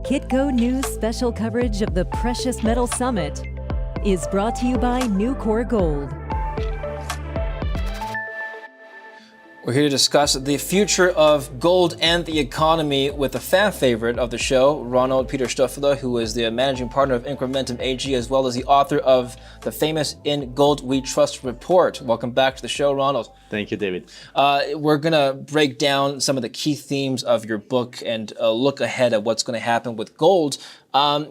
Kitco News special coverage of the Precious Metal Summit is brought to you by Nucor Gold. We're here to discuss the future of gold and the economy with a fan favorite of the show, Ronald Peter Stöferle, who is the managing partner of Incrementum AG, as well as the author of the famous In Gold We Trust report. Welcome back to the show, Ronald. Thank you, David. We're going to break down some of the key themes of your book and look ahead at what's going to happen with gold.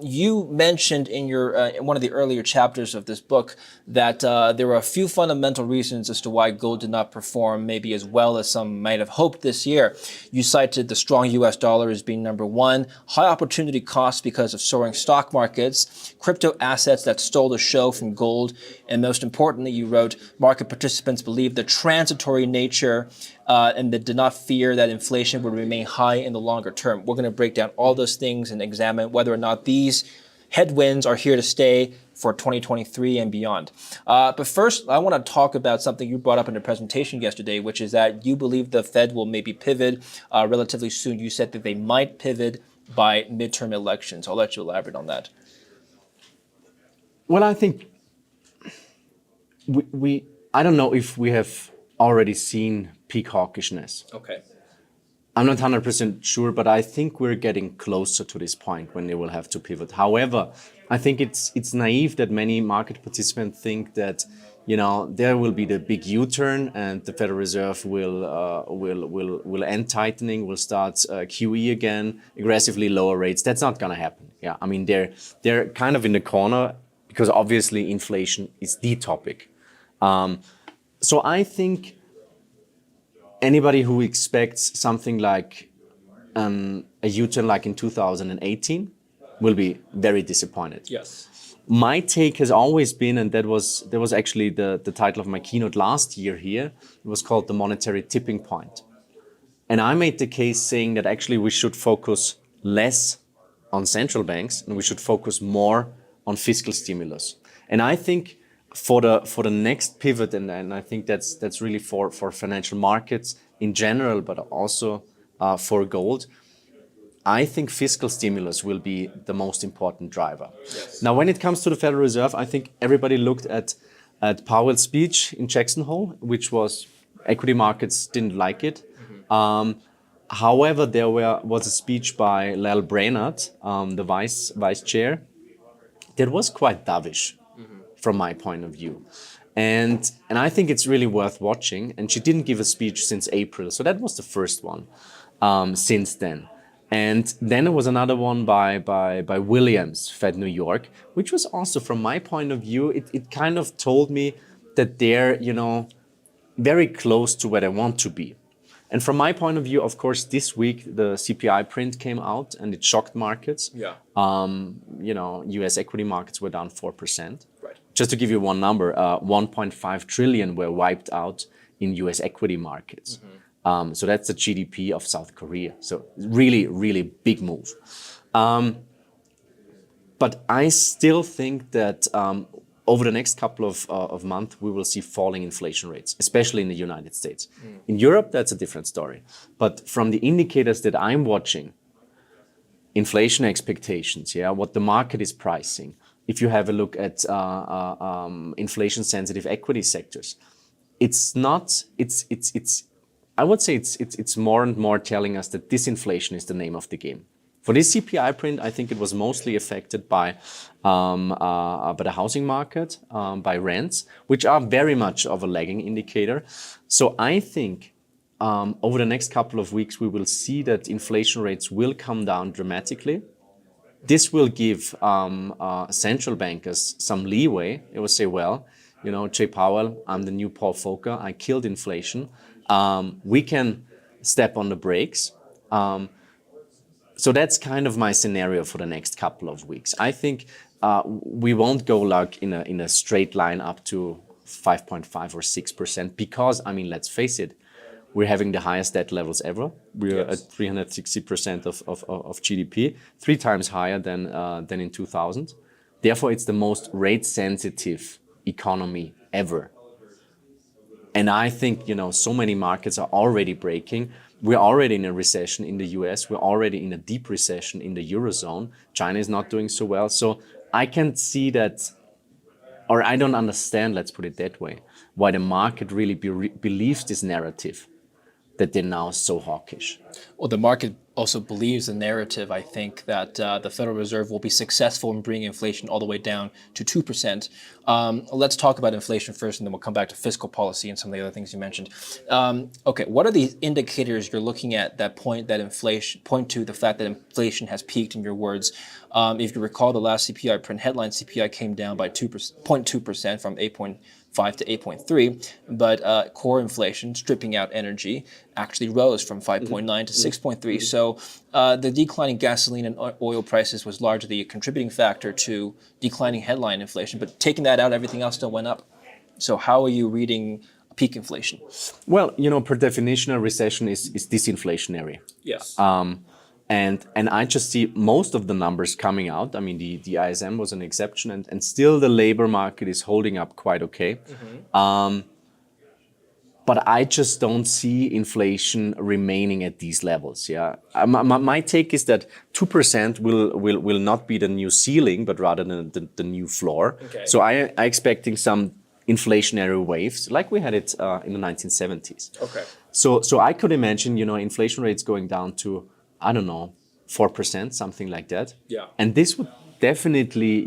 You mentioned in your in one of the earlier chapters of this book that there were a few fundamental reasons as to why gold did not perform maybe as well as some might have hoped this year. You cited the strong US dollar as being number one, high opportunity costs because of soaring stock markets, crypto assets that stole the show from gold, and most importantly, you wrote, market participants believe the transitory nature and they did not fear that inflation would remain high in the longer term. We're going to break down all those things and examine whether or not these headwinds are here to stay for 2023 and beyond. But first, I want to talk about something you brought up in the presentation yesterday, which is that you believe the Fed will maybe pivot relatively soon. You said that they might pivot by midterm elections. I'll let you elaborate on that. Well, I think I don't know if we have already seen peak hawkishness. Okay. I'm not 100% sure, but I think we're getting closer to this point when they will have to pivot. However, I think it's naive that many market participants think that, you know, there will be the big U-turn and the Federal Reserve will end tightening, will start QE again, aggressively lower rates. That's not going to happen. Yeah, I mean they're kind of in the corner because obviously inflation is the topic. So I think anybody who expects something like a U-turn like in 2018 will be very disappointed. Yes. My take has always been, and that was actually the title of my keynote last year here, it was called the monetary tipping point. And I made the case saying that actually we should focus less on central banks and we should focus more on fiscal stimulus. And I think for the next pivot, and I think that's really for financial markets in general, but also for gold, I think fiscal stimulus will be the most important driver. Yes. Now, when it comes to the Federal Reserve, I think everybody looked at Powell's speech in Jackson Hole, which was equity markets didn't like it. Mm-hmm. However, there was a speech by Lal Brainard, the vice chair, that was quite dovish. From my point of view. And I think it's really worth watching. And she didn't give a speech since April. So that was the first one since then. And then there was another one by Williams, Fed New York, which was also, from my point of view, it kind of told me that they're, you know, very close to where they want to be. And from my point of view, of course, this week, the CPI print came out and it shocked markets. Yeah. You know, US equity markets were down 4%. Right. Just to give you one number, 1.5 trillion were wiped out in US equity markets. Mm-hmm. So that's the GDP of South Korea. So really, really big move. But I still think that over the next couple of months, we will see falling inflation rates, especially in the United States. Mm. In Europe, that's a different story. But from the indicators that I'm watching, inflation expectations, what the market is pricing, if you have a look at inflation-sensitive equity sectors, I would say it's more and more telling us that disinflation is the name of the game. For this CPI print, I think it was mostly affected by the housing market, by rents, which are very much of a lagging indicator. So I think over the next couple of weeks, we will see that inflation rates will come down dramatically. This will give central bankers some leeway. It will say, well, you know, Jay Powell, I'm the new Paul Volcker. I killed inflation. We can step on the brakes. So that's kind of my scenario for the next couple of weeks. I think we won't go like in a straight line up to 5.5 or 6% because, I mean, let's face it, we're having the highest debt levels ever. We're at 360% of GDP, 3 times higher than in 2000. Therefore, it's the most rate-sensitive economy ever. And I think, you know, so many markets are already breaking We're already in a recession in the US. We're already in a deep recession in the Eurozone. China is not doing so well. So I can see that, or I don't understand, let's put it that way, why the market really believes this narrative that they're now so hawkish. Well, the market also believes the narrative, I think, that the Federal Reserve will be successful in bringing inflation all the way down to 2%. Let's talk about inflation first, and then we'll come back to fiscal policy and some of the other things you mentioned. Okay, what are the indicators you're looking at that point to the fact that inflation has peaked, in your words? If you recall, the last CPI print, headline CPI, came down by 0.2% from 8.5 to 8.3, but core inflation, stripping out energy, actually rose from 5.9 to 6.3. So the declining gasoline and oil prices was largely a contributing factor to declining headline inflation, but taking that out, everything else still went up. So how are you reading peak inflation? Well, per definition, a recession is disinflationary. Yes. And I just see most of the numbers coming out. I mean, the ISM was an exception, and still the labor market is holding up quite okay. But I just don't see inflation remaining at these levels. Yeah, my take is that 2% will not be the new ceiling, but rather the new floor. Okay. So I expecting some inflationary waves like we had it in the 1970s. Okay. So I could imagine, inflation rates going down to, I don't know, 4%, something like that. Yeah. And this would definitely,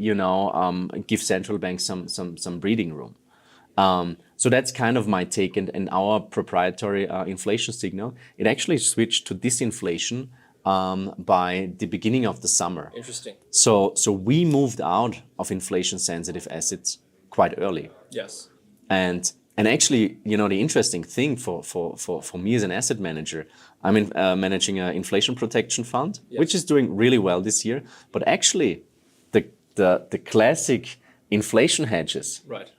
give central banks some breathing room. So that's kind of my take. And our proprietary inflation signal, it actually switched to disinflation by the beginning of the summer. Interesting. So we moved out of inflation-sensitive assets quite early. Yes. And actually, the interesting thing for me as an asset manager, I'm managing an inflation protection fund, Yes, which is doing really well this year. But actually, the classic inflation hedges, Right.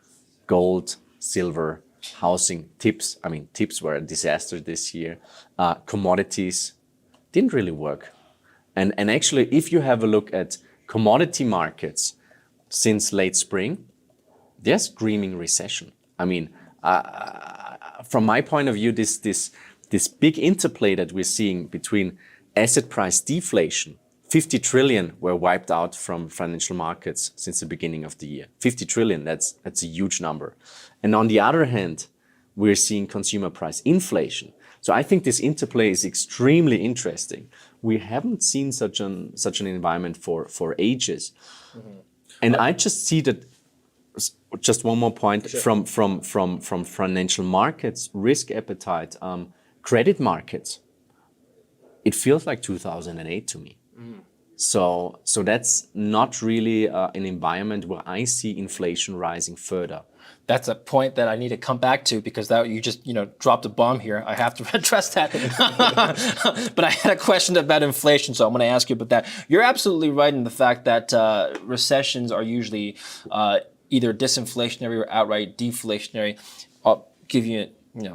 gold, silver, housing, tips. I mean, tips were a disaster this year. Commodities didn't really work. And actually, if you have a look at commodity markets since late spring, they're screaming recession. I mean, from my point of view, this big interplay that we're seeing between asset price deflation, 50 trillion were wiped out from financial markets since the beginning of the year. 50 trillion, that's a huge number. And on the other hand, we're seeing consumer price inflation. So I think this interplay is extremely interesting. We haven't seen such an environment for ages. Mm-hmm. And I just see that. Just one more point. Sure. From financial markets, risk appetite, credit markets, it feels like 2008 to me. Mm. So that's not really an environment where I see inflation rising further. That's a point that I need to come back to, because that you just dropped a bomb here. I have to address that. But I had a question about inflation, so I'm going to ask you about that. You're absolutely right in the fact that recessions are usually either disinflationary or outright deflationary. I'll give you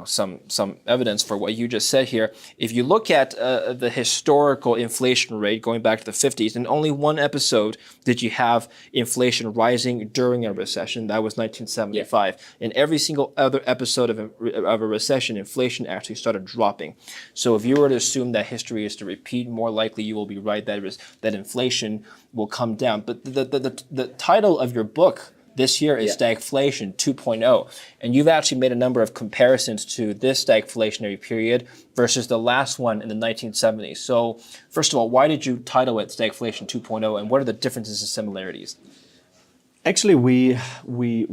some evidence for what you just said here. If you look at the historical inflation rate going back to the 50s, in only one episode did you have inflation rising during a recession. That was 1975. Yeah. In every single other episode of a recession, inflation actually started dropping. So if you were to assume that history is to repeat, more likely you will be right that inflation will come down. But the title of your book this year is Stagflation 2.0, and you've actually made a number of comparisons to this stagflationary period versus the last one in the 1970s. So first of all, why did you title it Stagflation 2.0, and what are the differences and similarities? Actually, we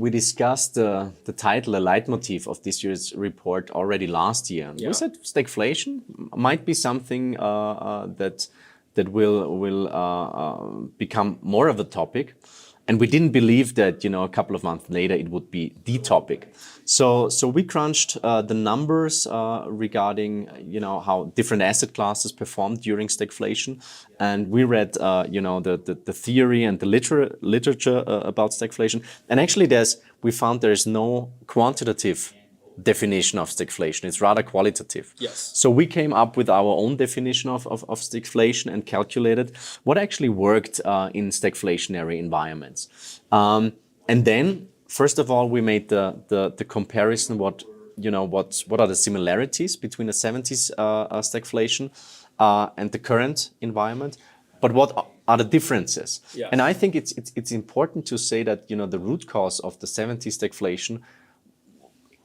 discussed the title, a leitmotif of this year's report already last year. Yeah. We said stagflation might be something that will become more of a topic. And we didn't believe that, a couple of months later it would be the topic. So we crunched the numbers regarding, how different asset classes performed during stagflation, and we read, the theory and the literature about stagflation. And actually, we found there's no quantitative definition of stagflation. It's rather qualitative. Yes. So we came up with our own definition of stagflation and calculated what actually worked in stagflationary environments. And then, first of all, we made the comparison what what are the similarities between the 70s stagflation and the current environment, but what are the differences? Yeah. And I think it's important to say that the root cause of the 70s stagflation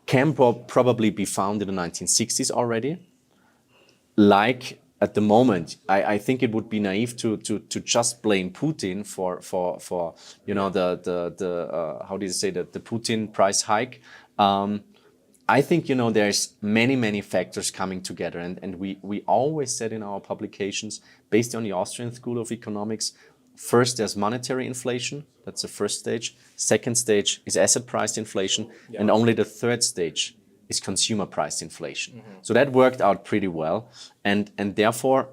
can probably be found in the 1960s already. Like at the moment, I think it would be naive to just blame Putin for the how do you say that, the Putin price hike. I think there's many factors coming together, and we always said in our publications, based on the Austrian School of Economics, first there's monetary inflation, that's the first stage. Second stage is asset price inflation, and only the third stage is consumer price inflation. So that worked out pretty well, and therefore,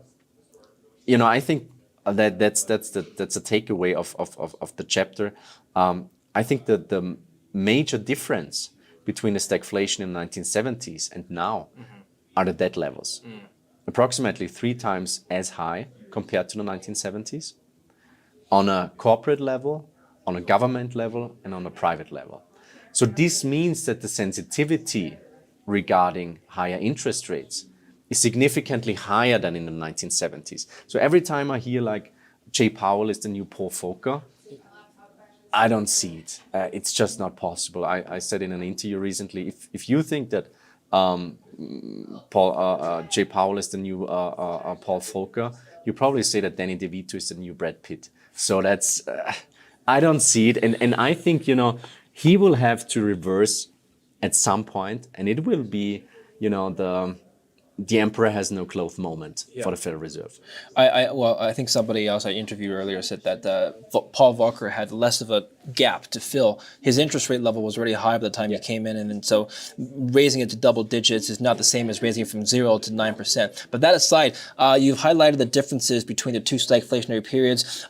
I think that's a takeaway of the chapter. I think that the major difference between the stagflation in the 1970s and now are the debt levels, approximately 3 times as high compared to the 1970s, on a corporate level, on a government level, and on a private level. So this means that the sensitivity regarding higher interest rates is significantly higher than in the 1970s. So every time I hear like Jay Powell is the new Paul Volcker, I don't see it. It's just not possible. I said in an interview recently, if you think that Jay Powell is the new Paul Volcker, you probably say that Danny DeVito is the new Brad Pitt. So that's, I don't see it. And I think, he will have to reverse at some point, and it will be, the emperor has no clothes moment for the Federal Reserve. I think somebody else I interviewed earlier said that Paul Volcker had less of a gap to fill. His interest rate level was already high by the time he came in, and so raising it to double digits is not the same as raising it from 0 to 9%. But that aside, you've highlighted the differences between the two stagflationary periods.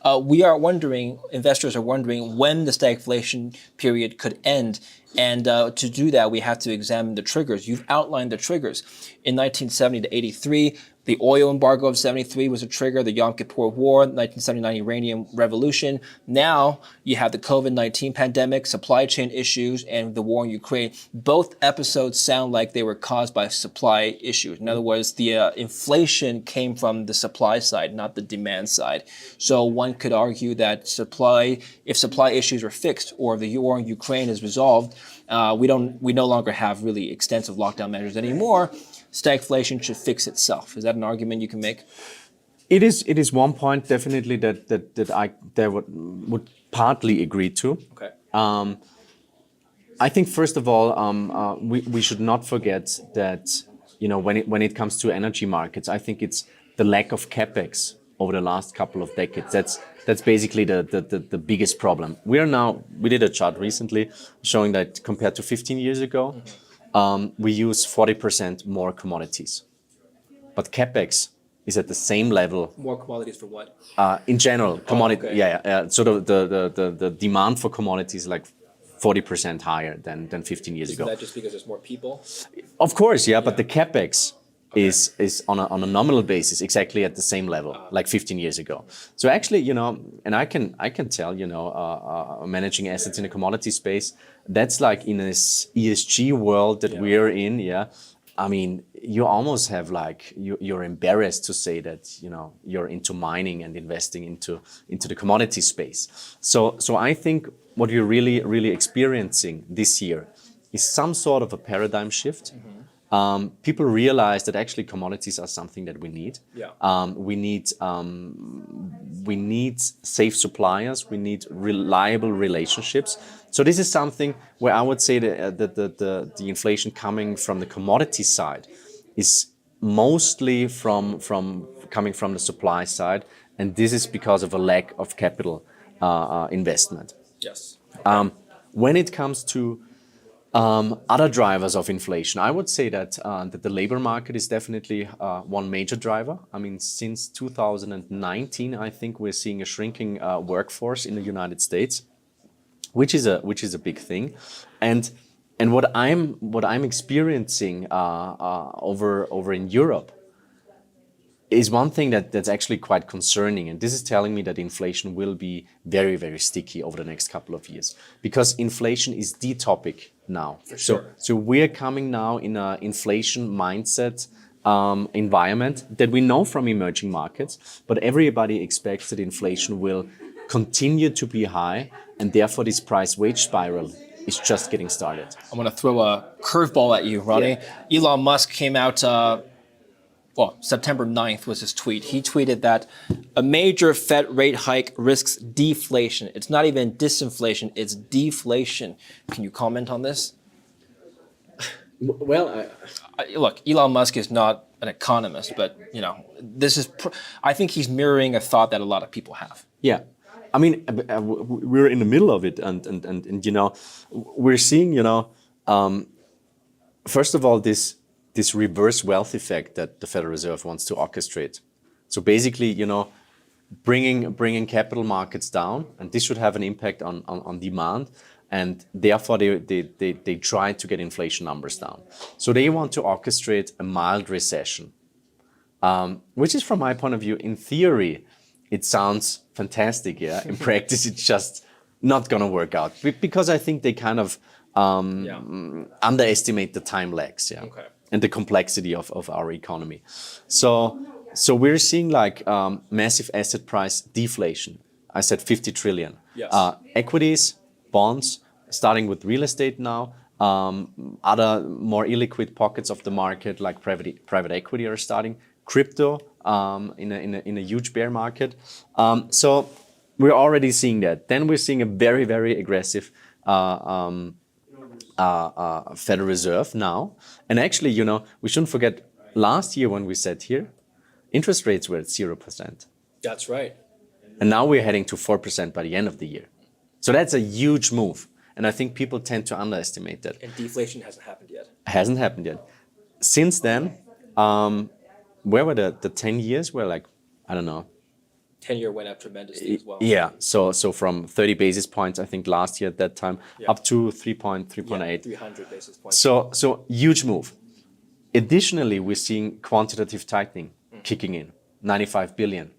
Investors are wondering when the stagflation period could end. And to do that, we have to examine the triggers. You've outlined the triggers. In 1970 to 83, the oil embargo of 73 was a trigger, the Yom Kippur War, 1979 Iranian Revolution. Now you have the COVID-19 pandemic, supply chain issues, and the war in Ukraine. Both episodes sound like they were caused by supply issues. In other words, the inflation came from the supply side, not the demand side. So one could argue that if supply issues are fixed or the war in Ukraine is resolved, we no longer have really extensive lockdown measures anymore. Stagflation should fix itself. Is that an argument you can make? It is one point definitely that I would partly agree to. Okay. I think first of all, we should not forget that when it comes to energy markets, I think it's the lack of capex over the last couple of decades. That's basically the biggest problem. We did a chart recently showing that compared to 15 years ago, we use 40% more commodities, but capex is at the same level. More commodities for what? In general, commodity. Okay. Yeah. So the demand for commodities is like 40% higher than 15 years ago. Is that just because there's more people? Of course, yeah. But the capex is on a nominal basis exactly at the same level like 15 years ago. So actually, and I can tell, managing assets in the commodity space, that's like in this ESG world that we're in. Yeah, I mean, you almost have like you're embarrassed to say that you're into mining and investing into the commodity space. So I think what you're really experiencing this year is some sort of a paradigm shift. People realize that actually commodities are something that we need. Yeah. We need safe suppliers. We need reliable relationships. So this is something where I would say that the inflation coming from the commodity side is mostly coming from the supply side, and this is because of a lack of capital investment. Yes. When it comes to other drivers of inflation, I would say that the labor market is definitely one major driver. I mean, since 2019, I think we're seeing a shrinking workforce in the United States, which is a big thing, and what I'm experiencing over in Europe is one thing that's actually quite concerning. And this is telling me that inflation will be very, very sticky over the next couple of years, because inflation is the topic now. For sure. So we're coming now in an inflation mindset environment that we know from emerging markets, but everybody expects that inflation will continue to be high, and therefore this price-wage spiral is just getting started. I'm going to throw a curveball at you, Ronnie. Yeah. Elon Musk came out, September 9th was his tweet. He tweeted that a major Fed rate hike risks deflation. It's not even disinflation, it's deflation. Can you comment on this? Well, Look, Elon Musk is not an economist, but this is. I think he's mirroring a thought that a lot of people have. yeah. I mean, we're in the middle of it, and we're seeing, first of all, this reverse wealth effect that the Federal Reserve wants to orchestrate. So basically, bringing capital markets down, and this should have an impact on demand, and therefore they try to get inflation numbers down. So they want to orchestrate a mild recession, which is, from my point of view, in theory, it sounds fantastic. Yeah, in practice, it's just not going to work out, because I think they kind of underestimate the time lags. Yeah. Okay. And the complexity of our economy. So we're seeing like massive asset price deflation. I said 50 trillion. Yes. Equities, bonds, starting with real estate now. Other more illiquid pockets of the market like private equity are starting. Crypto in a huge bear market. So we're already seeing that. Then we're seeing a very, very aggressive Federal Reserve now. And actually, we shouldn't forget, last year when we sat here, interest rates were at 0%. That's right. And now we're heading to 4% by the end of the year. So that's a huge move. And I think people tend to underestimate that. And deflation hasn't happened yet. Hasn't happened yet. Since then, where were the 10 years? Were like, I don't know. 10-year went up tremendously as well. Yeah, so from 30 basis points, I think last year at that time, up to 3.8. 300 basis points. So huge move. Additionally, we're seeing quantitative tightening kicking in, 95 billion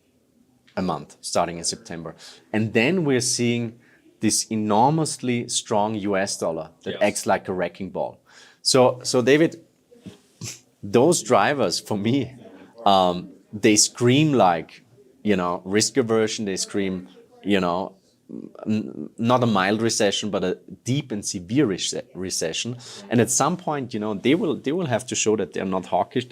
a month starting in September. And then we're seeing this enormously strong US dollar that acts like a wrecking ball. So David, those drivers for me, they scream like, risk aversion. They scream, not a mild recession, but a deep and severe recession. And at some point, they will have to show that they're not hawkish.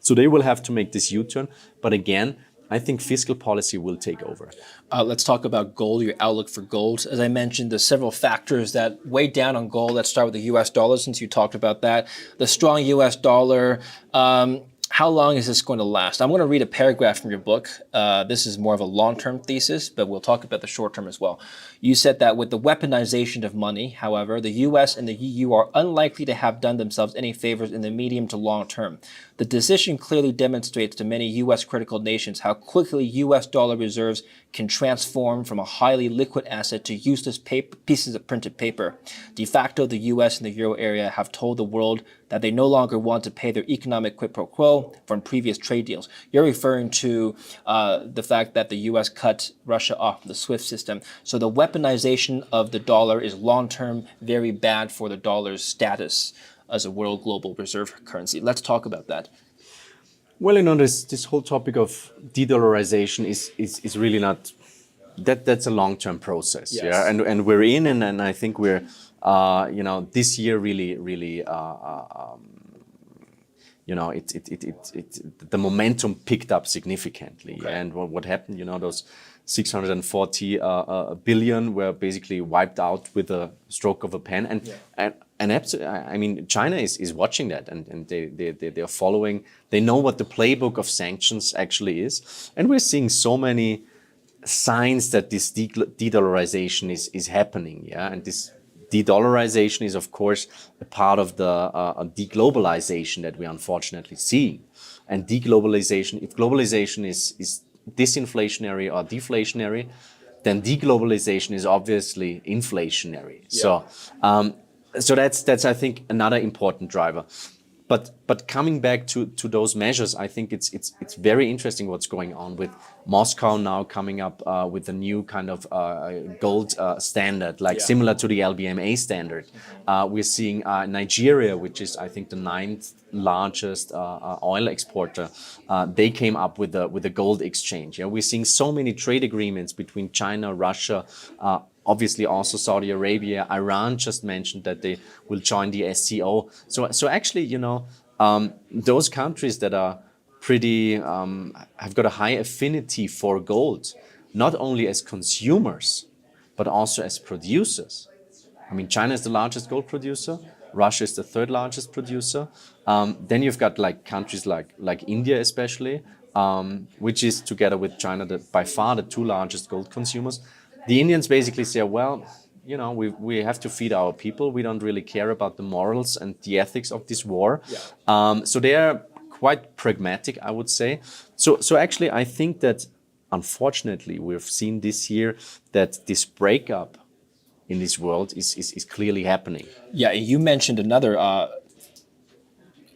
So they will have to make this U-turn. But again, I think fiscal policy will take over. Let's talk about gold, your outlook for gold. As I mentioned, there's several factors that weigh down on gold. Let's start with the US dollar, since you talked about that. The strong US dollar. How long is this going to last? I'm going to read a paragraph from your book. This is more of a long-term thesis, but we'll talk about the short-term as well. You said that with the weaponization of money, however, the US and the EU are unlikely to have done themselves any favors in the medium to long term. The decision clearly demonstrates to many US critical nations how quickly US dollar reserves can transform from a highly liquid asset to useless pieces of printed paper. De facto, the US and the euro area have told the world that they no longer want to pay their economic quid pro quo from previous trade deals. You're referring to the fact that the US cut Russia off the SWIFT system. So the weaponization of the dollar is long-term very bad for the dollar's status as a world global reserve currency. Let's talk about that. Well, this whole topic of de-dollarization is really not, that's a long-term process. Yes. Yeah, and we're in, and I think we're, this year really, the momentum picked up significantly. Okay. And what happened, those 640 billion were basically wiped out with a stroke of a pen. And China is watching that, and they are following. They know what the playbook of sanctions actually is, and we're seeing so many signs that this de-dollarization is happening. Yeah, and this de-dollarization is, of course, a part of the de-globalization that we unfortunately see. And de-globalization, if globalization is disinflationary or deflationary, then de-globalization is obviously inflationary. Yeah. So that's I think another important driver. But coming back to those measures, I think it's very interesting what's going on with Moscow now coming up with a new kind of gold standard, like similar to the LBMA standard. We're seeing Nigeria, which is I think the 9th largest oil exporter. They came up with a gold exchange. Yeah, we're seeing so many trade agreements between China, Russia. Obviously, also Saudi Arabia, Iran just mentioned that they will join the SCO. So actually, those countries that are pretty have got a high affinity for gold, not only as consumers, but also as producers. I mean, China is the largest gold producer. Russia is the 3rd largest producer. Then you've got like countries like India, especially, which is together with China by far the 2 largest gold consumers. The Indians basically say, well, we have to feed our people. We don't really care about the morals and the ethics of this war. So they are quite pragmatic, I would say. So actually, I think that unfortunately, we've seen this year that this breakup in this world is clearly happening. Yeah, you mentioned another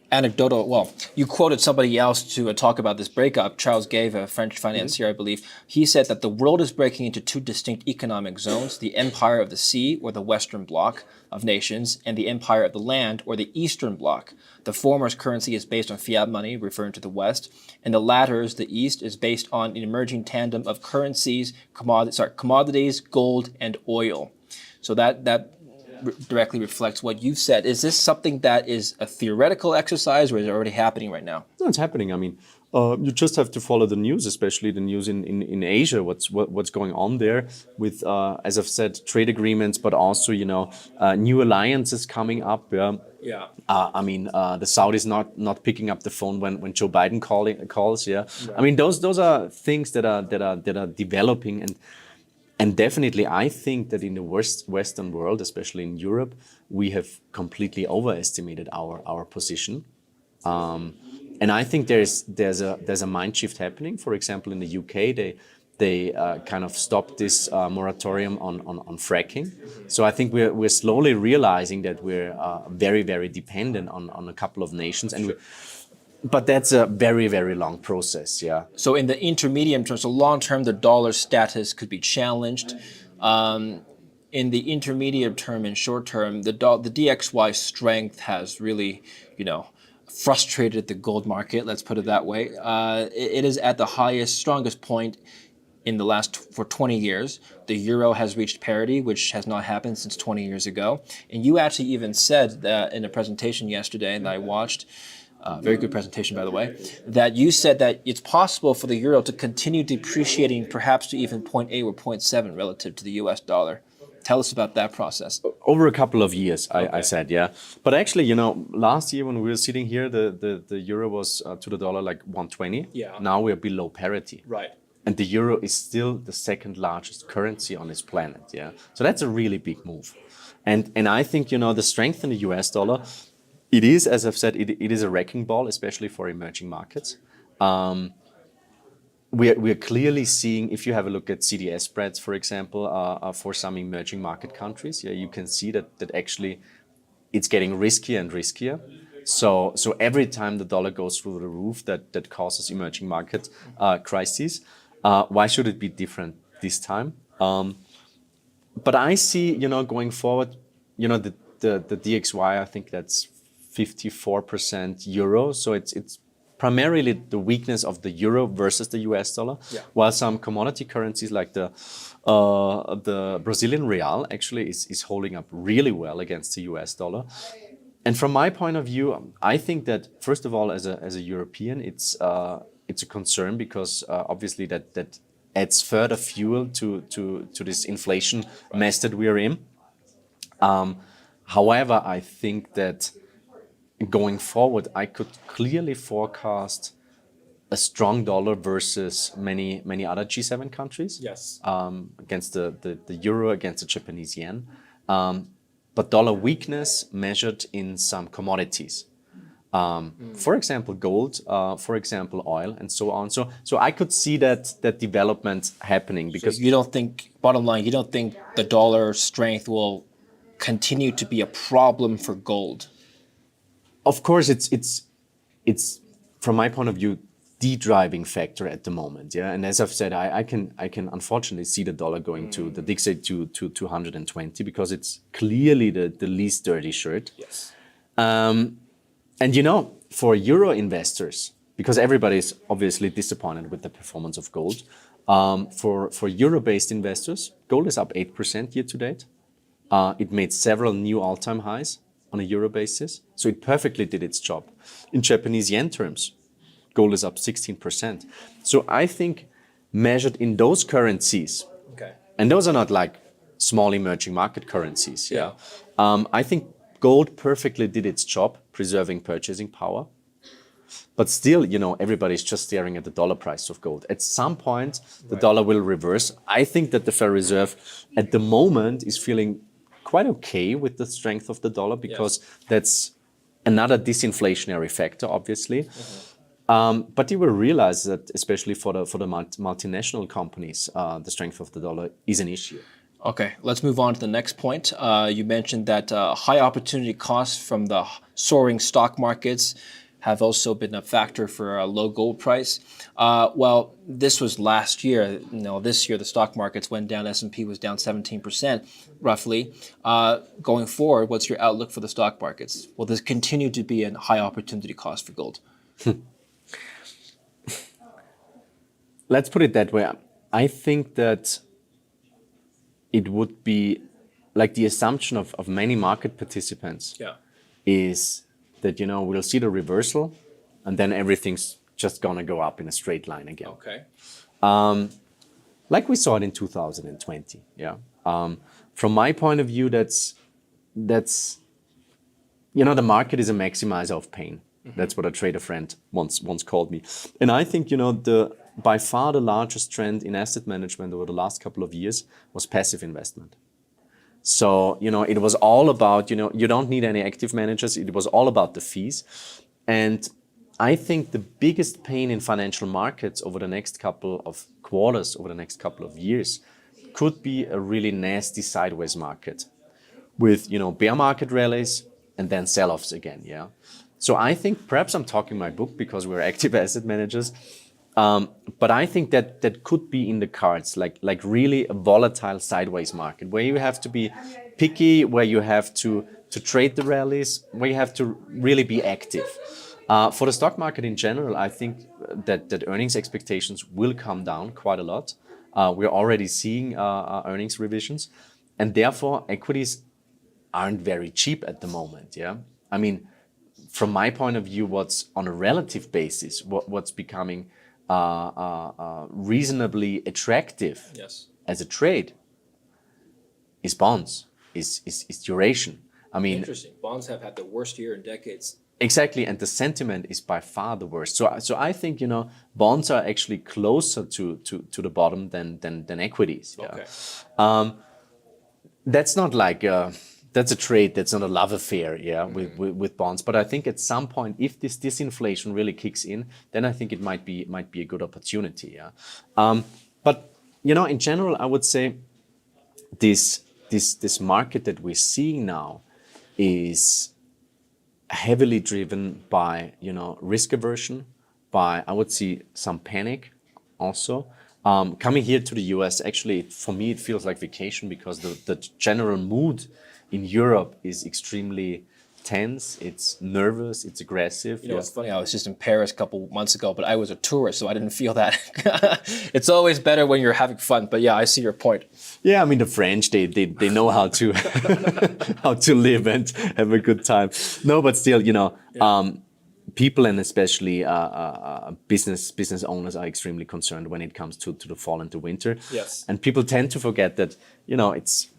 anecdotal, well, you quoted somebody else to talk about this breakup. Charles Gave, a French financier, I believe. He said that the world is breaking into 2 distinct economic zones, the empire of the sea, or the Western Bloc of nations, and the empire of the land, or the Eastern Bloc. The former's currency is based on fiat money, referring to the West, and the latter's, the East, is based on an emerging tandem of currencies, commodities, gold, and oil. So that directly reflects what you've said. Is this something that is a theoretical exercise, or is it already happening right now? No, it's happening. I mean, you just have to follow the news, especially the news in Asia. What's going on there with, as I've said, trade agreements, but also new alliances coming up. I mean, the Saudis not picking up the phone when Joe Biden calls. Yeah, I mean, those are things that are developing. And definitely, I think that in the Western world, especially in Europe, we have completely overestimated our position. And I think there's a mind shift happening. For example, in the UK, they kind of stopped this moratorium on fracking. So I think we're slowly realizing that we're very, very dependent on a couple of nations. But that's a very, very long process, yeah. So in the intermediate term, so long term, the dollar status could be challenged. In the intermediate term and short term, the DXY strength has really, frustrated the gold market. Let's put it that way. It is at the highest, strongest point in the for 20 years. The euro has reached parity, which has not happened since 20 years ago. And you actually even said that in a presentation yesterday that I watched. Very good presentation, by the way, that you said that it's possible for the euro to continue depreciating perhaps to even 0.8 or 0.7 relative to the US dollar. Tell us about that process. Over a couple of years, I said, yeah. But actually, last year when we were sitting here, the euro was to the dollar like 120. Yeah. Now we're below parity. Right. And the euro is still the 2nd largest currency on this planet, yeah. So that's a really big move. And I think, the strength in the US dollar, it is, as I've said, it is a wrecking ball, especially for emerging markets. We're clearly seeing, if you have a look at CDS spreads, for example, for some emerging market countries, yeah, you can see that actually it's getting riskier and riskier. So every time the dollar goes through the roof, that causes emerging market crises. Why should it be different this time? But I see, going forward, the DXY, I think that's 54% euro. So it's primarily the weakness of the euro versus the US dollar, while some commodity currencies like the Brazilian real actually is holding up really well against the US dollar. And from my point of view, I think that first of all, as a European, it's a concern because obviously that adds further fuel to this inflation mess that we are in. However, I think that going forward, I could clearly forecast a strong dollar versus many other G7 countries. Yes. Against the euro, against the Japanese yen. But dollar weakness measured in some commodities. For example, gold, for example, oil, and so on. So I could see that development happening because so you don't think, bottom line, you don't think the dollar strength will continue to be a problem for gold? of course, it's from my point of view the driving factor at the moment. Yeah, and as I've said, I can unfortunately see the dollar going to the DXY to 220 because it's clearly the least dirty shirt. Yes. And you know, for euro investors, because everybody's obviously disappointed with the performance of gold, for euro-based investors, gold is up 8% year to date. It made several new all-time highs on a euro basis, so it perfectly did its job. In Japanese yen terms, gold is up 16%. So I think measured in those currencies, Okay. and those are not like small emerging market currencies. Yeah. I think gold perfectly did its job preserving purchasing power. But still, you know, everybody's just staring at the dollar price of gold. At some point, the dollar will reverse. I think that the Federal Reserve at the moment is feeling quite okay with the strength of the dollar because that's another disinflationary factor, obviously. But you will realize that, especially for the multinational companies, the strength of the dollar is an issue. Okay, let's move on to the next point. You mentioned that high opportunity costs from the soaring stock markets have also been a factor for a low gold price. Well, this was last year. You know, this year the stock markets went down. S&P was down 17%, roughly. Going forward, what's your outlook for the stock markets? Will this continue to be a high opportunity cost for gold? Let's put it that way. I think that it would be like the assumption of many market participants is that, you know, we'll see the reversal and then everything's just gonna go up in a straight line again. Okay. Like we saw it in 2020. From my point of view, that's you know, the market is a maximizer of pain. That's what a trader friend once called me. And I think, you know, by far the largest trend in asset management over the last couple of years was passive investment. So, you know, it was all about, you know, you don't need any active managers. It was all about the fees. And I think the biggest pain in financial markets over the next couple of quarters, over the next couple of years, could be a really nasty sideways market with, you know, bear market rallies and then sell-offs again. So I think perhaps I'm talking my book because we're active asset managers. But I think that could be in the cards, like really a volatile sideways market where you have to be picky, where you have to trade the rallies, where you have to really be active. For the stock market in general, I think that earnings expectations will come down quite a lot. We're already seeing earnings revisions, and therefore equities aren't very cheap at the moment. I mean, from my point of view, what's on a relative basis, what's becoming reasonably attractive as a trade is bonds, is duration. I mean, interesting. Bonds have had the worst year in decades. Exactly, and the sentiment is by far the worst. So I think, you know, bonds are actually closer to the bottom than equities. Okay. That's not like that's a trade. That's not a love affair. With bonds. But I think at some point, if this disinflation really kicks in, then I think it might be a good opportunity. But you know, in general, I would say this market that we're seeing now is heavily driven by, you know, risk aversion, by, I would say, some panic also. Coming here to the US, actually, for me, it feels like vacation because the general mood in Europe is extremely tense, it's nervous, it's aggressive. You know, it's funny, I was just in Paris a couple months ago, but I was a tourist, so I didn't feel that. It's always better when you're having fun, but yeah, I see your point. Yeah, I mean, the French, they know how to how to live and have a good time. No, but still, you know, people and especially business owners are extremely concerned when it comes to the fall and the winter. Yes. And people tend to forget that, you know, it's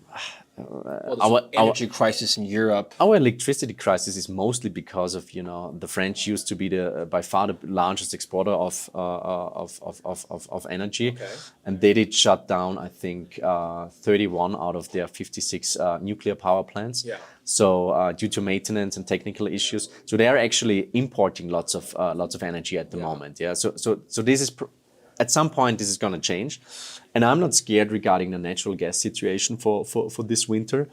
our energy crisis in Europe. Our electricity crisis is mostly because of, you know, the French used to be by far the largest exporter of energy, and they did shut down, I think, 31 out of their 56 nuclear power plants. So due to maintenance and technical issues, so they are actually importing lots of energy at the moment. So this is. At some point, this is going to change. And I'm not scared regarding the natural gas situation for this winter,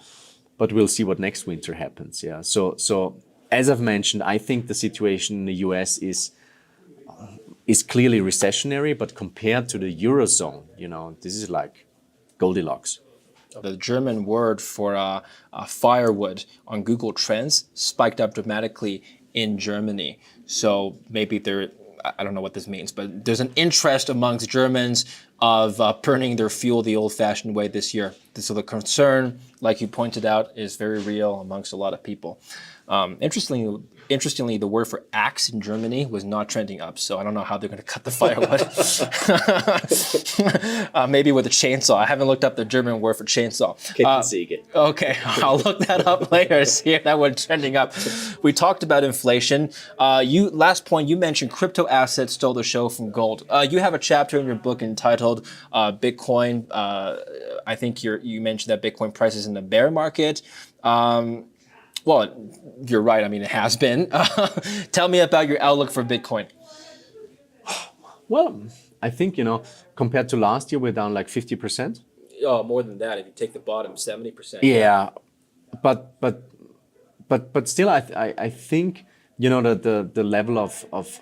but we'll see what next winter happens. So as I've mentioned, I think the situation in the US is clearly recessionary, but compared to the Eurozone, this is like Goldilocks. The German word for firewood on Google Trends spiked up dramatically in Germany. So maybe I don't know what this means, but there's an interest amongst Germans of burning their fuel the old-fashioned way this year. So the concern, like you pointed out, is very real amongst a lot of people. Interestingly, the word for axe in Germany was not trending up, so I don't know how they're going to cut the firewood. Maybe with a chainsaw. I haven't looked up the German word for chainsaw. Kettensäge. Okay, I'll look that up later, see if that one's trending up. We talked about inflation. Last point, you mentioned crypto assets stole the show from gold. You have a chapter in your book entitled Bitcoin. I think you mentioned that Bitcoin price is in the bear market. Well, you're right. I mean, it has been. Tell me about your outlook for Bitcoin. Well, I think, compared to last year, we're down like 50%. Oh, more than that. If you take the bottom, 70%. Yeah, but still, I think, the level of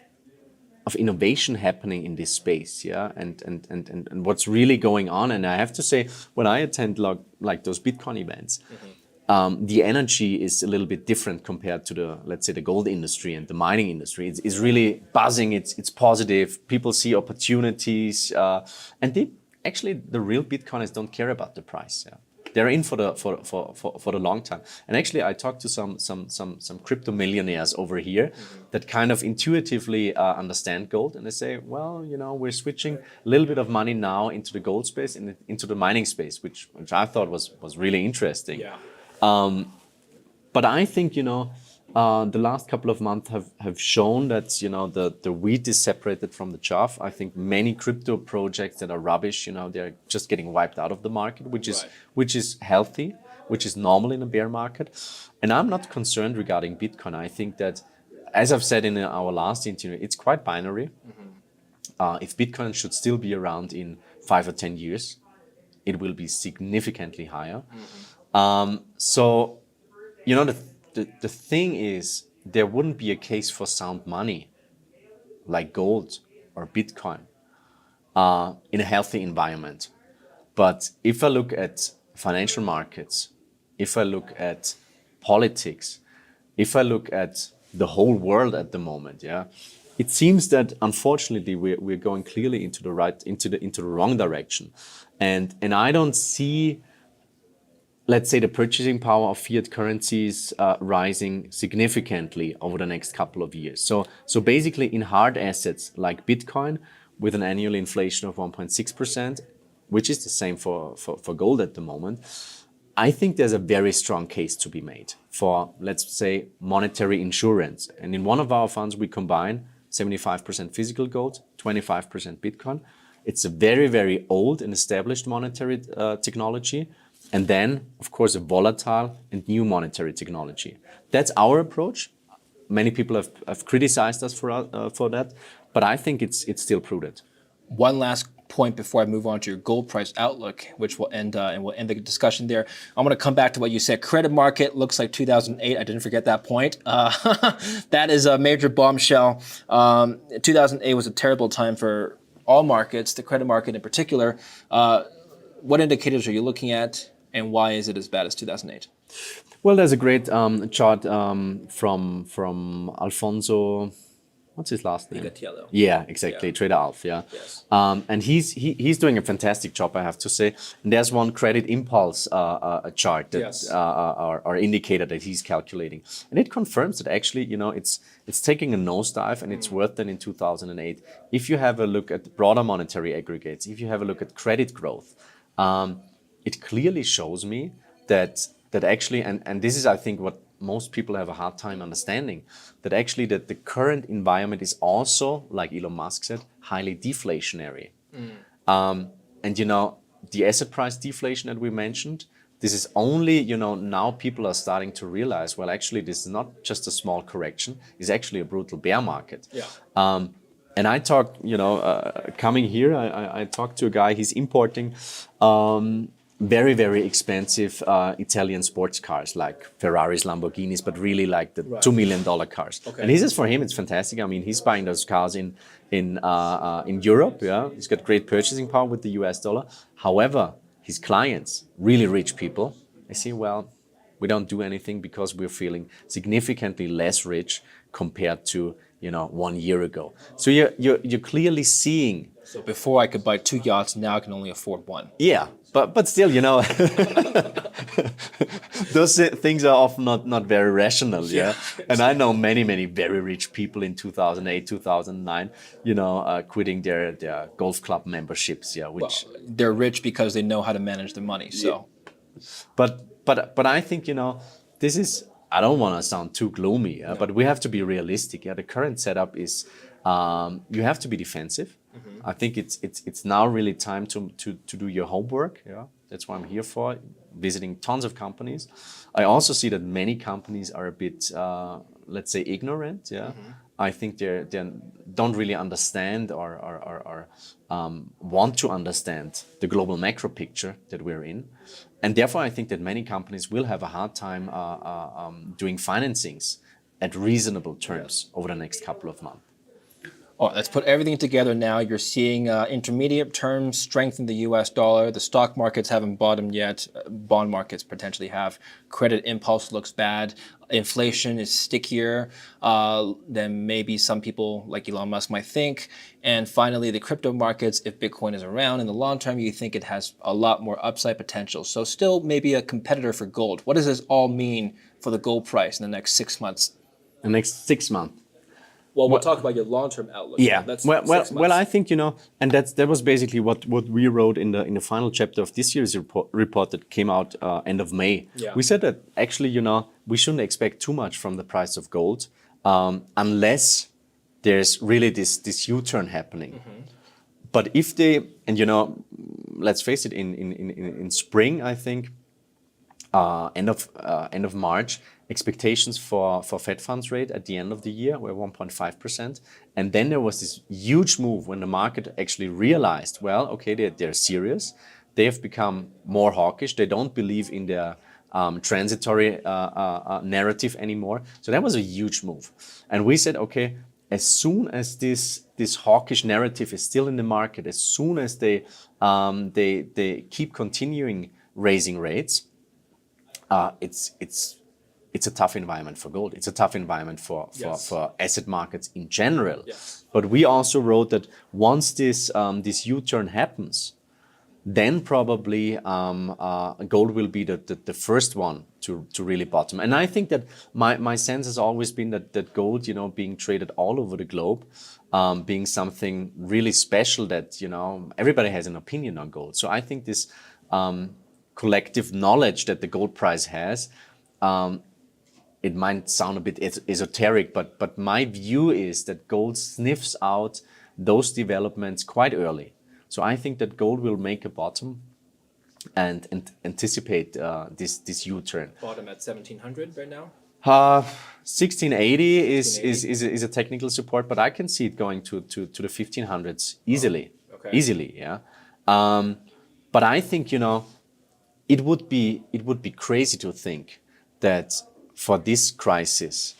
innovation happening in this space, yeah, and what's really going on. And I have to say, when I attend like those Bitcoin events, the energy is a little bit different compared to let's say, the gold industry and the mining industry. It's really buzzing. It's positive. People see opportunities, and the real Bitcoiners don't care about the price. Yeah. They're in for the long time. And actually, I talked to some crypto millionaires over here that kind of intuitively understand gold, and they say, well, we're switching a little bit of money now into the gold space and into the mining space, which I thought was really interesting. Yeah. But I think, the last couple of months have shown that, the wheat is separated from the chaff. I think many crypto projects that are rubbish, they're just getting wiped out of the market, which is healthy, which is normal in a bear market. And I'm not concerned regarding Bitcoin. I think that, as I've said in our last interview, it's quite binary. If Bitcoin should still be around in 5 or 10 years, it will be significantly higher. So, the thing is, there wouldn't be a case for sound money like gold or Bitcoin in a healthy environment. But if I look at financial markets, if I look at politics, if I look at the whole world at the moment, yeah, it seems that unfortunately we're going clearly into the wrong direction, and I don't see, let's say, the purchasing power of fiat currencies rising significantly over the next couple of years. So basically, in hard assets like Bitcoin, with an annual inflation of 1.6%, which is the same for gold at the moment, I think there's a very strong case to be made for, let's say, monetary insurance. And in one of our funds, we combine 75% physical gold, 25% Bitcoin. It's a very, very old and established monetary technology. And then, of course, a volatile and new monetary technology. That's our approach. Many people have criticized us for that, but I think it's still prudent. One last point before I move on to your gold price outlook, which will end and we'll end the discussion there. I'm going to come back to what you said. Credit market looks like 2008. I didn't forget that point. That is a major bombshell. 2008 was a terrible time for all markets, the credit market in particular. What indicators are you looking at, and why is it as bad as 2008? Well, there's a great chart from Alfonso. What's his last name? Igatiello. Yeah, exactly. Yeah. Trader Alf, yeah. Yes. And he's doing a fantastic job, I have to say. And there's one credit impulse chart that Yes. Our indicator that he's calculating. And it confirms that actually, it's taking a nosedive, and it's worse than in 2008. If you have a look at the broader monetary aggregates, if you have a look at credit growth, it clearly shows me that actually, and this is, I think, what most people have a hard time understanding, that actually that the current environment is also, like Elon Musk said, highly deflationary. And the asset price deflation that we mentioned, this is only, now people are starting to realize, well, actually, this is not just a small correction, it's actually a brutal bear market. Yeah. And I talked, coming here, I talked to a guy, he's importing very, very expensive Italian sports cars like Ferraris, Lamborghinis, but really like the $2 million cars. And he says for him it's fantastic. I mean, he's buying those cars in Europe. Yeah, he's got great purchasing power with the US dollar. However, his clients, really rich people, they say, well, we don't do anything because we're feeling significantly less rich compared to 1 year ago. So you're clearly seeing. So before I could buy 2 yachts, now I can only afford one. Yeah, but still, those things are often not very rational. Yeah, and I know many very rich people in 2008, 2009, quitting their golf club memberships. Yeah, which they're rich because they know how to manage their money. So, yeah. But I think this is. I don't want to sound too gloomy, no. But we have to be realistic. Yeah, the current setup is you have to be defensive. Mm-hmm. I think it's now really time to do your homework. Yeah, that's what I'm here for, visiting tons of companies. I also see that many companies are a bit, let's say, ignorant. Yeah, mm-hmm. I think they don't really understand or want to understand the global macro picture that we're in. And therefore, I think that many companies will have a hard time doing financings at reasonable terms over the next couple of months. Oh, let's put everything together now. You're seeing intermediate terms strengthen the US dollar. The stock markets haven't bottomed yet. Bond markets potentially have. Credit impulse looks bad. Inflation is stickier than maybe some people like Elon Musk might think. And finally, the crypto markets, if Bitcoin is around in the long term, you think it has a lot more upside potential. So still maybe a competitor for gold. What does this all mean for the gold price in the next 6 months? The next 6 months. Well, we'll talk about your long-term outlook. Yeah. Well, I think and that was basically what we wrote in the final chapter of this year's report that came out end of May. Yeah. We said that actually, we shouldn't expect too much from the price of gold unless there's really this U-turn happening. Mm-hmm. But if they, and let's face it, in spring, I think end of March. Expectations for Fed funds rate at the end of the year were 1.5%. And then there was this huge move when the market actually realized, well, okay, they're serious. They have become more hawkish. They don't believe in their transitory narrative anymore. So that was a huge move. And we said, okay, as soon as this hawkish narrative is still in the market, as soon as they keep continuing raising rates, it's a tough environment for gold. It's a tough environment for asset markets in general. Yes. But we also wrote that once this U-turn happens, then probably gold will be the first one to really bottom. And I think that my sense has always been that gold, being traded all over the globe, being something really special that, everybody has an opinion on gold. So I think this collective knowledge that the gold price has, it might sound a bit esoteric, but my view is that gold sniffs out those developments quite early. So I think that gold will make a bottom and anticipate this U-turn. Bottom at 1700 right now? 1680 is a technical support, but I can see it going to the 1500s easily. Oh, okay. Easily, yeah. But I think it would be crazy to think that for this crisis,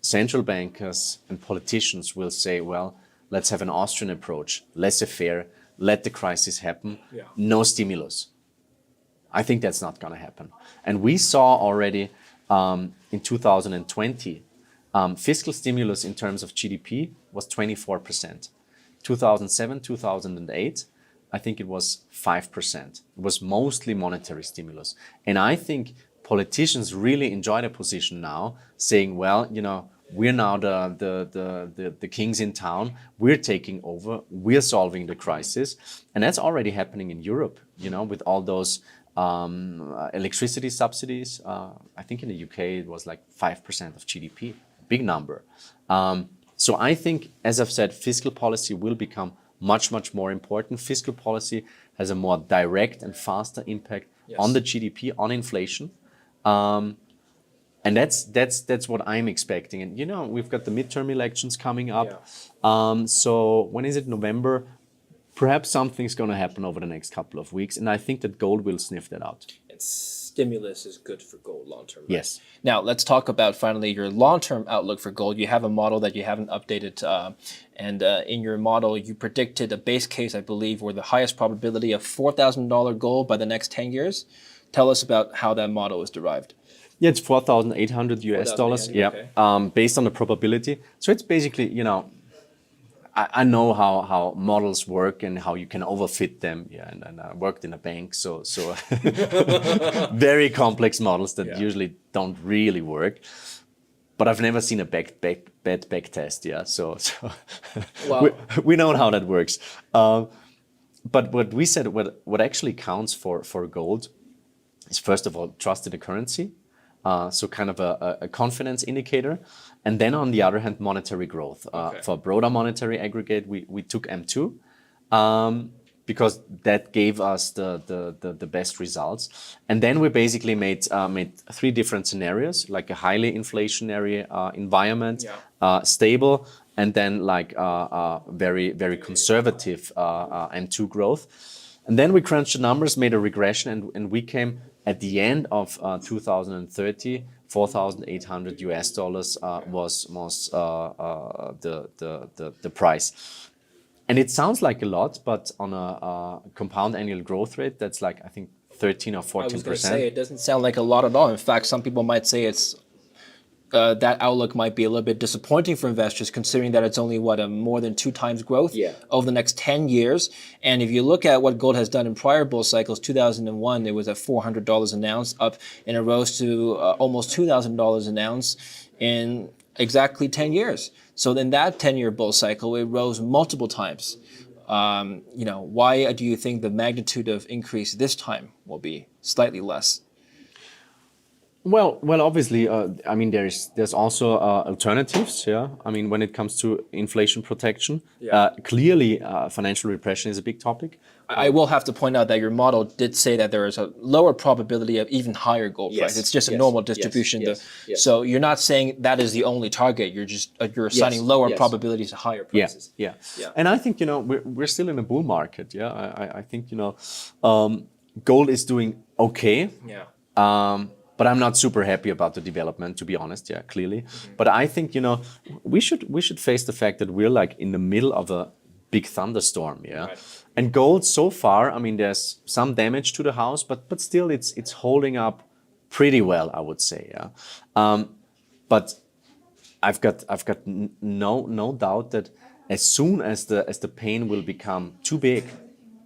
central bankers and politicians will say, well, let's have an Austrian approach, laissez-faire, let the crisis happen, no stimulus. I think that's not going to happen. And we saw already in 2020, fiscal stimulus in terms of GDP was 24%. 2007, 2008, I think it was 5%. It was mostly monetary stimulus. And I think politicians really enjoy their position now, saying, well, we're now the kings in town, we're taking over, we're solving the crisis. And that's already happening in Europe, with all those electricity subsidies. I think in the UK it was like 5% of GDP, big number. So I think, as I've said, fiscal policy will become much more important. Fiscal policy has a more direct and faster impact on the GDP, on inflation. And that's what I'm expecting. And we've got the midterm elections coming up. So when is it? November? perhaps something's going to happen over the next couple of weeks, and I think that gold will sniff that out. And stimulus is good for gold long term. Right? Yes. Now let's talk about finally your long-term outlook for gold. You have a model that you haven't updated, and in your model you predicted a base case, I believe, where the highest probability of $4,000 gold by the next 10 years. Tell us about how that model was derived. Yeah, it's 4,800 US dollars. Yeah, okay. Based on the probability. So it's basically, I know how models work and how you can overfit them. Yeah, and I worked in a bank, so very complex models that usually don't really work. But I've never seen a bad back test. Yeah, so Wow. we know how that works. But what we said, what actually counts for gold is, first of all, trust in the currency. So kind of a confidence indicator. And then on the other hand, monetary growth. For broader monetary aggregate, we took M2 because that gave us the best results. And then we basically made three different scenarios, like a highly inflationary environment, stable, and then like very, very conservative M2 growth. And then we crunched the numbers, made a regression, and we came at the end of 2030, 4,800 US dollars was the price. And it sounds like a lot, but on a compound annual growth rate, that's like, I think, 13 or 14%. I was going to say, it doesn't sound like a lot at all. In fact, some people might say it's that outlook might be a little bit disappointing for investors, considering that it's only a more than 2 times growth over the next 10 years. And if you look at what gold has done in prior bull cycles, 2001 it was at $400 an ounce, up, and it rose to almost $2,000 an ounce in exactly 10 years. So in that 10-year bull cycle, it rose multiple times. Why do you think the magnitude of increase this time will be slightly less? Well, obviously, I mean, there's also alternatives. Yeah, I mean, when it comes to inflation protection, clearly, financial repression is a big topic. I will have to point out that your model did say that there is a lower probability of even higher gold price. It's just a normal distribution. So you're not saying that is the only target. You're just you're assigning lower probabilities to higher prices. Yeah. And I think we're still in a bull market. Yeah, I think gold is doing okay. Yeah. But I'm not super happy about the development, to be honest. Yeah, clearly. But I think we should face the fact that we're like in the middle of a big thunderstorm. Yeah, and gold so far, I mean, there's some damage to the house, but still it's holding up pretty well, I would say. Yeah, but I've got no doubt that as soon as the pain will become too big,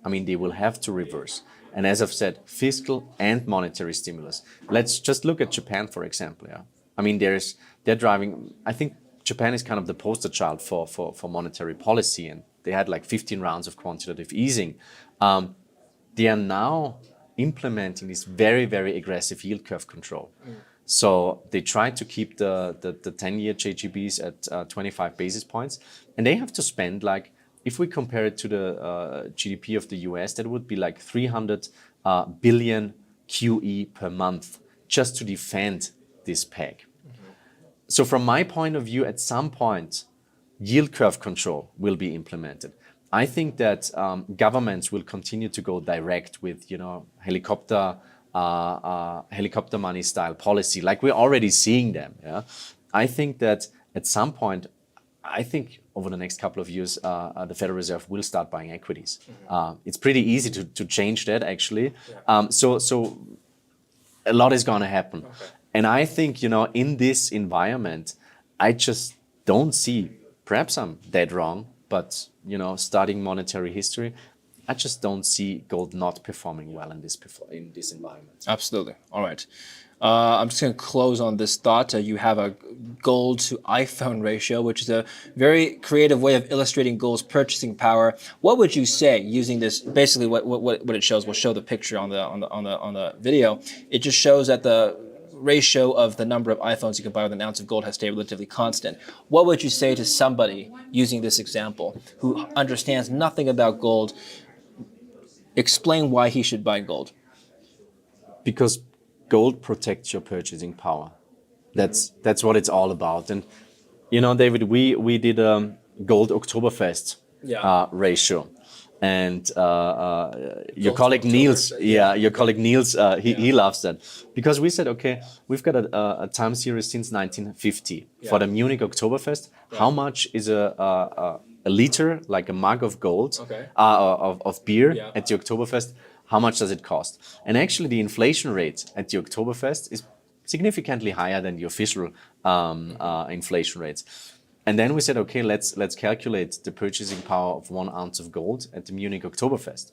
I mean, they will have to reverse. And as I've said, fiscal and monetary stimulus. Let's just look at Japan, for example. Yeah, I mean, they're driving. I think Japan is kind of the poster child for monetary policy, and they had like 15 rounds of quantitative easing. They are now implementing this very, very aggressive yield curve control. So they try to keep the 10-year JGBs at 25 basis points, and they have to spend like, if we compare it to the GDP of the US, that would be like 300 billion QE per month just to defend this peg. So from my point of view, at some point, yield curve control will be implemented. I think that governments will continue to go direct with, helicopter money style policy, like we're already seeing them. Yeah, I think that at some point, over the next couple of years, the Federal Reserve will start buying equities. It's pretty easy to change that, actually. So a lot is going to happen. And I think, in this environment, I just don't see, perhaps I'm dead wrong, but, studying monetary history, I just don't see gold not performing well in this environment. Absolutely. All right. I'm just going to close on this thought. You have a gold to iPhone ratio, which is a very creative way of illustrating gold's purchasing power. What would you say using this? Basically, what it shows, we'll show the picture on the video. It just shows that the ratio of the number of iPhones you can buy with an ounce of gold has stayed relatively constant. What would you say to somebody using this example who understands nothing about gold? Explain why he should buy gold. Because gold protects your purchasing power. That's what it's all about. And David, we did a gold Oktoberfest ratio. And your colleague Niels, your colleague Niels, he loves that, because we said, okay, we've got a time series since 1950 for the Munich Oktoberfest. How much is a liter, like a mug of gold, of beer at the Oktoberfest? How much does it cost? And actually, the inflation rate at the Oktoberfest is significantly higher than the official inflation rates. And then we said, okay, let's calculate the purchasing power of 1 ounce of gold at the Munich Oktoberfest.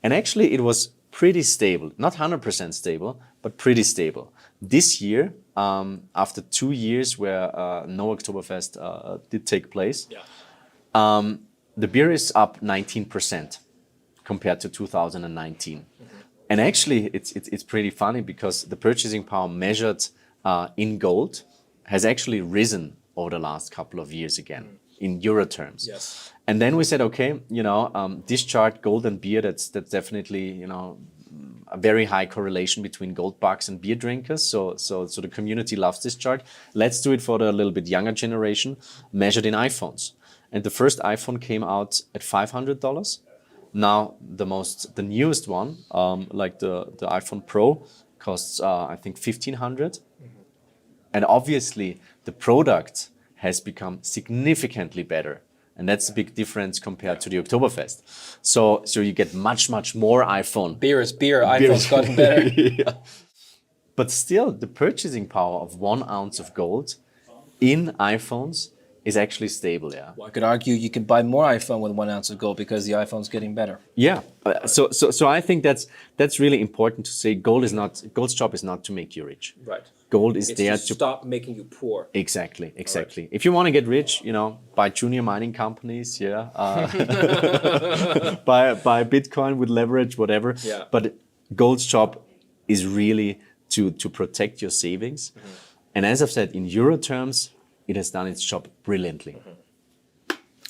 And actually, it was pretty stable, not 100% stable, but pretty stable. This year, after 2 years where no Oktoberfest did take place, the beer is up 19% compared to 2019. And actually, it's pretty funny, because the purchasing power measured in gold has actually risen over the last couple of years again, in euro terms. Yes. And then we said, okay, this chart, gold and beer, that's definitely, a very high correlation between gold bugs and beer drinkers. So the community loves this chart. Let's do it for the little bit younger generation, measured in iPhones. And the first iPhone came out at $500. Now the newest one, like the iPhone Pro, costs I think $1,500. And obviously, the product has become significantly better. And that's a big difference compared to the Oktoberfest. So you get much more iPhone. Beer is beer, iPhone's gotten better. But still, the purchasing power of 1 ounce of gold in iPhones is actually stable, Well, I could argue you can buy more iPhone with 1 ounce of gold, because the iPhone's getting better. Yeah. So I think that's really important to say. Gold's job is not to make you rich. Right. Gold is there to stop making you poor. Exactly. Right. If you want to get rich, buy junior mining companies, buy Bitcoin with leverage, whatever. Yeah. But gold's job is really to protect your savings. And as I've said, in euro terms, it has done its job brilliantly.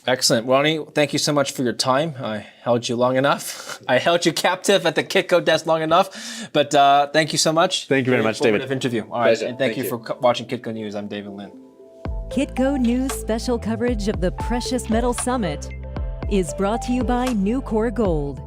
Excellent. Ronnie, thank you so much for your time. I held you long enough. I held you captive at the Kitco desk long enough. But thank you so much. Thank you very much, David. Interview. All right. And thank you for watching Kitco News. I'm David Lin. Kitco News special coverage of the Precious Metal Summit is brought to you by New Core Gold.